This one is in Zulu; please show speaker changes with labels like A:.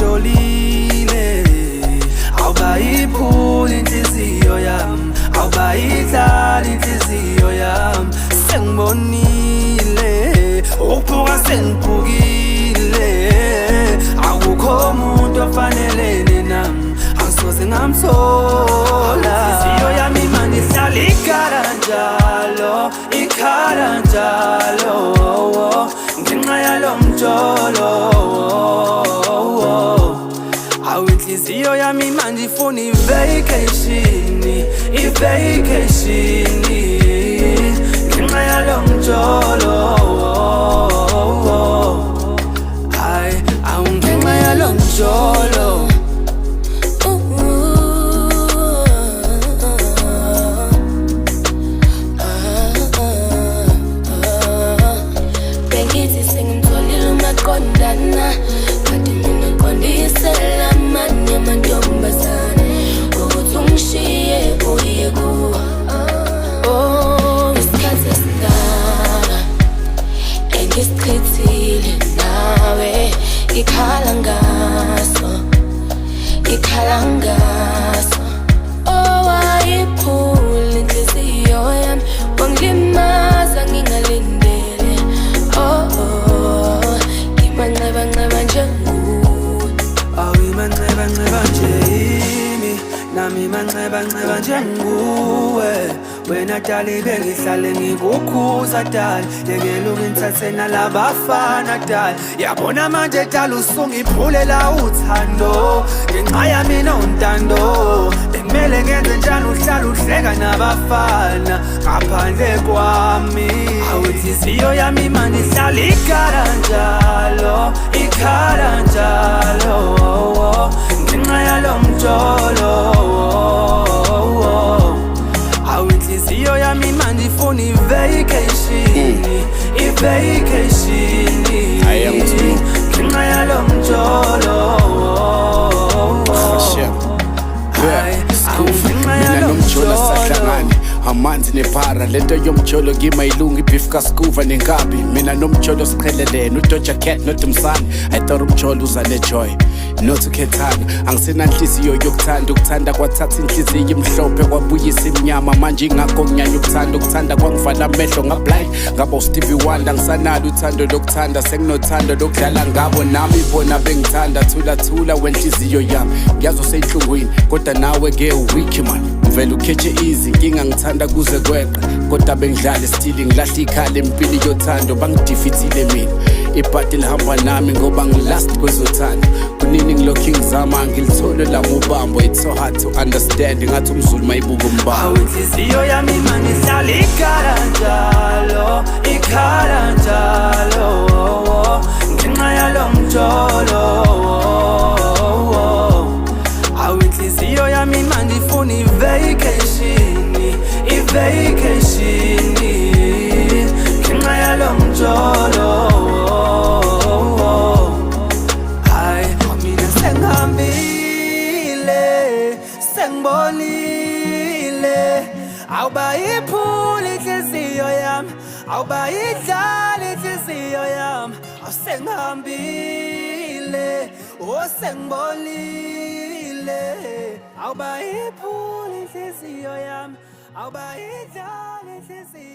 A: ngijolile awubayiphula inhliziyo yami awubayidlala inhliziyo yami sengibonile ukuphuka sengiphukile akukho umuntu ofanelene nami angisoze ngamthola inhliziyo yami manje ihlala ikhala njalo ngenxa yalo mjolo awu inhliziyo yami manje ifuna i-vacation ngenxa yalo mjolo hayi awu ngenxa yalo mjolo
B: Kondana, kati mina kondisela manye mantombazane ukuthi ungishiye uye kuwo isikhathi esingaka engisichithile nawe ikhala ngaso wayiphula inhliziyo yami wangilimaza ngingalindele Manxeba nje nguwe
A: awi manxeba nje yimi nami manxeba nje nguwe wena dali bengihlale ngikukhuza dali yekela ukungithathe nalabafana dali yabona manje dali usungiphulela uthando ngenxa yami nontando bekumele ngenze njani uhlala uhleka nabafana ngaphandle kwami awu inhliziyo yami manje ihlala ikhala njalo ngenxa yalo mjolo awu inhliziyo yami manje ifuna i-vacation ngenxa yalo mjolo
C: mina nomjolo sahlangane amanzi nephara lento yomjolo ngimayilungu ibeef kaskuva nenkabi mina nomjolo siqhelelene uDoja Cat noDumsane I thought umjolo uza nejoy not ukhethana angisenanhliziyo yokuthanda ukuthanda kwathatha inhliziyo imhlophe kwabuyisa imnyama manje ingakho nginyanya ukuthanda kwangivala amehlo ngablind ngaba uStevie Wonder ngisanalo uthando lokuthanda senginothando lokudlala ngabo nami bona bengithanda thula wenhliziyo yami ngiyazi useyinhlungwini kodwa nawe ke weak man vele ukhethe easy inkinga ngithanda kuze kweqe kodwa bengidlala still ngilahla ikhala empini yothando bangidefeatile mina ibhadi lihamba nami ngoba ngilast kwezothando kunini ngilokhu ngizama ngilithole lamubambo it's so hard to understand ngathi umzulu mayibuka umbamba
A: awu inhliziyo yami manje ihlala ikhala njalo ngenxa yalo mjolo awu inhliziyo yami manje ifuna i-vacation ngenxa yalo mjolo hayi mina sengihambile sengibonile awubayiphula inhliziyo yami awubayidlala inhliziyo yami awusengihambile sengibonile awubayiphula inhliziyo yami awubayidlala inhliziyo